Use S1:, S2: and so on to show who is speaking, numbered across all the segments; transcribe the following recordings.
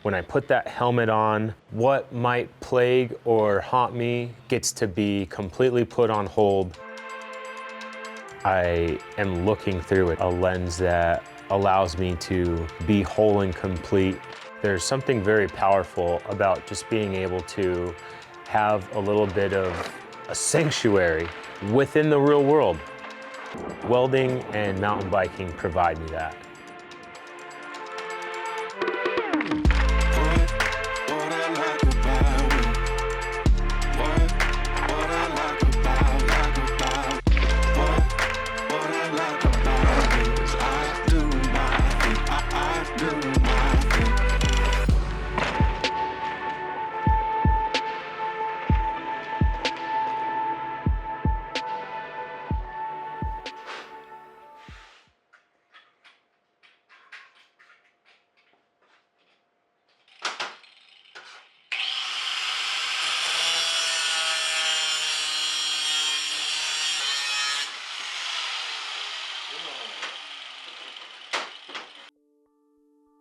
S1: When I put that helmet on, what might plague or haunt me gets to be completely put on hold. I am looking through a lens that allows me to be whole and complete. There's something very powerful about just being able to have a little bit of a sanctuary within the real world. Welding and mountain biking provide me that.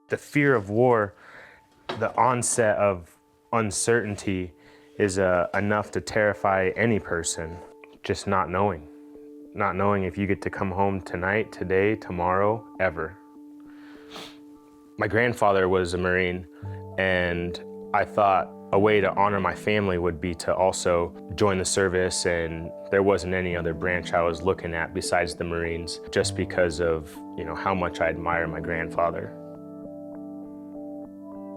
S1: The fear of war, the onset of uncertainty is enough to terrify any person. Just not knowing if you get to come home tonight, today, tomorrow, ever. My grandfather was a Marine, and I thought a way to honor my family would be to also join the service, and there wasn't any other branch I was looking at besides the Marines, just because of, how much I admire my grandfather.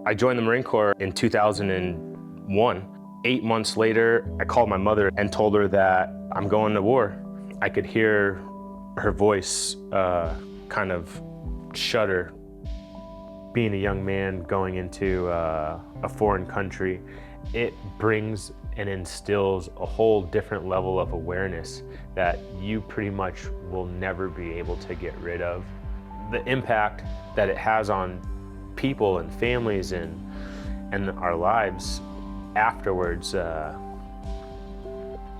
S1: I joined the Marine Corps in 2001. 8 months later, I called my mother and told her that I'm going to war. I could hear her voice kind of shudder. Being a young man going into a foreign country, it brings and instills a whole different level of awareness that you pretty much will never be able to get rid of. The impact that it has on people and families and our lives afterwards,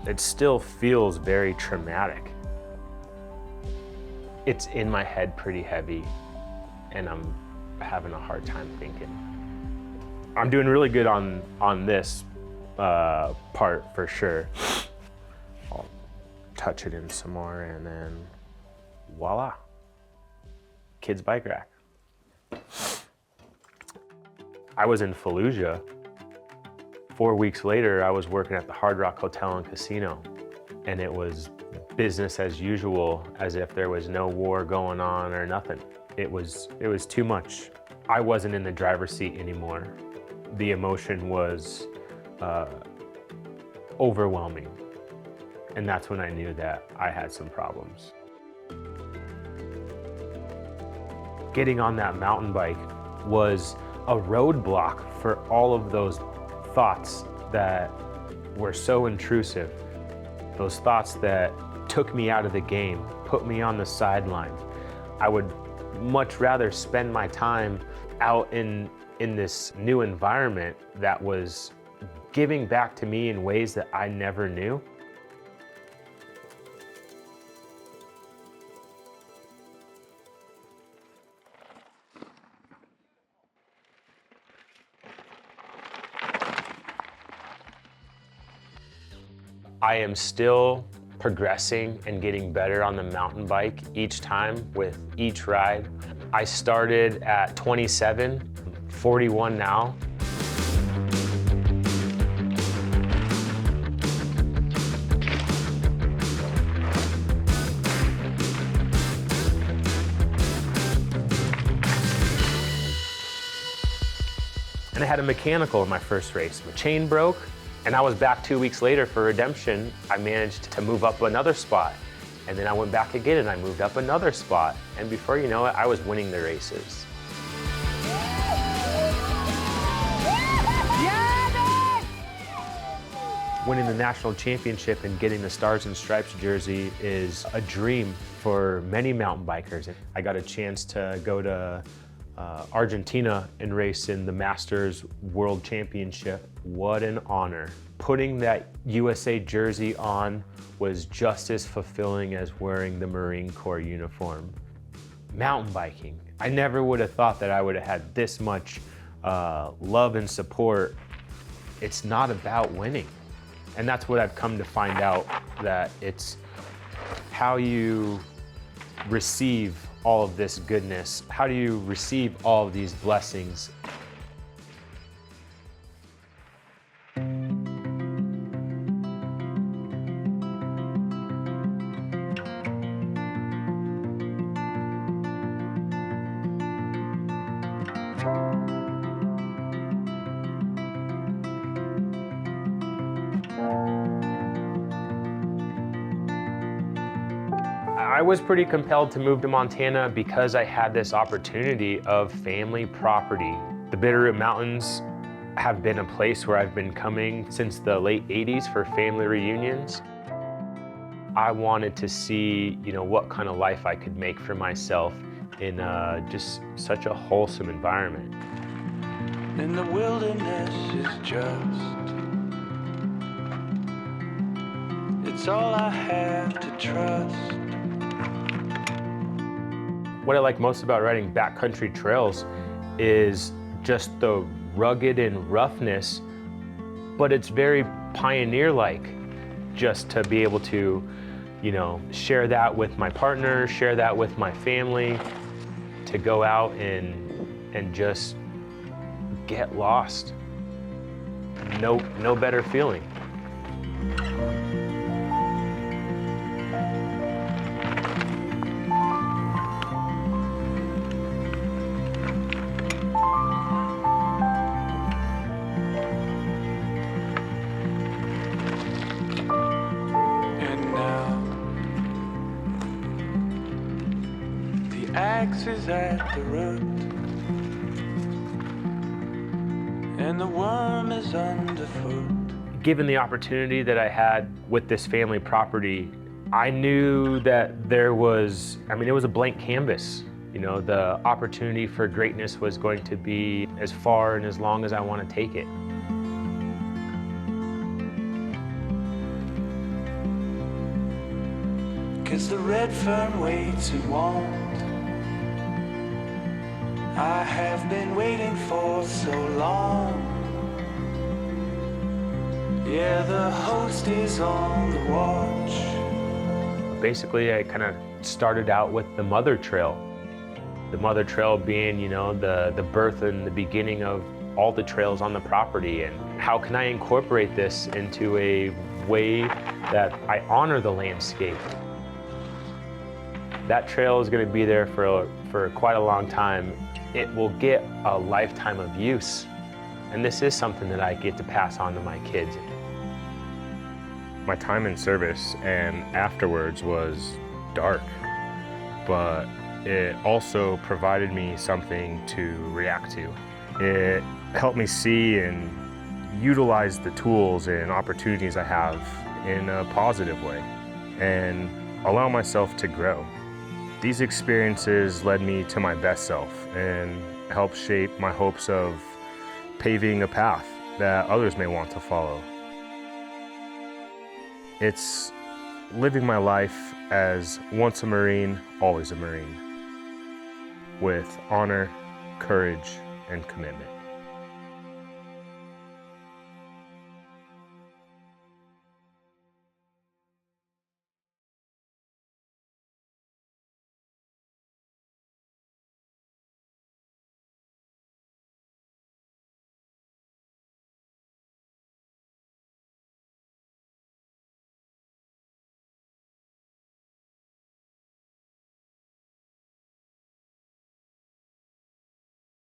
S1: it still feels very traumatic. It's in my head pretty heavy, and I'm having a hard time thinking. I'm doing really good on this part for sure. I'll touch it in some more, and then voila, kids bike rack. I was in Fallujah. 4 weeks later, I was working at the Hard Rock Hotel and Casino, and it was business as usual, as if there was no war going on or nothing. It was too much. I wasn't in the driver's seat anymore. The emotion was overwhelming, and that's when I knew that I had some problems. Getting on that mountain bike was a roadblock for all of those thoughts that were so intrusive. Those thoughts that took me out of the game, put me on the sidelines. I would much rather spend my time out in this new environment that was giving back to me in ways that I never knew. I am still progressing and getting better on the mountain bike each time with each ride. I started at 27, 41 now. And I had a mechanical in my first race. My chain broke, and I was back 2 weeks later for redemption. I managed to move up another spot. And then I went back again and I moved up another spot. And before you know it, I was winning the races. Winning the national championship and getting the Stars and Stripes jersey is a dream for many mountain bikers. I got a chance to go to Argentina and race in the Masters World Championship. What an honor. Putting that USA jersey on was just as fulfilling as wearing the Marine Corps uniform. Mountain biking. I never would have thought that I would have had this much love and support, it's not about winning. And that's what I've come to find out, that it's how you receive all of this goodness. How do you receive all of these blessings? I was pretty compelled to move to Montana because I had this opportunity of family property. The Bitterroot Mountains have been a place where I've been coming since the late 80s for family reunions. I wanted to see, what kind of life I could make for myself in just such a wholesome environment.
S2: And the wilderness is just, it's all I have to trust.
S1: What I like most about riding backcountry trails is just the rugged and roughness, but it's very pioneer-like, just to be able to, share that with my partner, share that with my family, to go out and just get lost. No better feeling.
S2: Axe is at the root, and the worm is underfoot.
S1: Given the opportunity that I had with this family property, I knew that it was a blank canvas. The opportunity for greatness was going to be as far and as long as I want to take it.
S2: Cause the red fern waits and won't. I have been waiting for so long. Yeah, the host is on the watch.
S1: Basically, I kind of started out with the Mother Trail. The Mother Trail being, the birth and the beginning of all the trails on the property, and how can I incorporate this into a way that I honor the landscape. That trail is going to be there for quite a long time. It will get a lifetime of use. And this is something that I get to pass on to my kids. My time in service and afterwards was dark, but it also provided me something to react to. It helped me see and utilize the tools and opportunities I have in a positive way and allow myself to grow. These experiences led me to my best self and helped shape my hopes of paving a path that others may want to follow. It's living my life as once a Marine, always a Marine, with honor, courage, and commitment.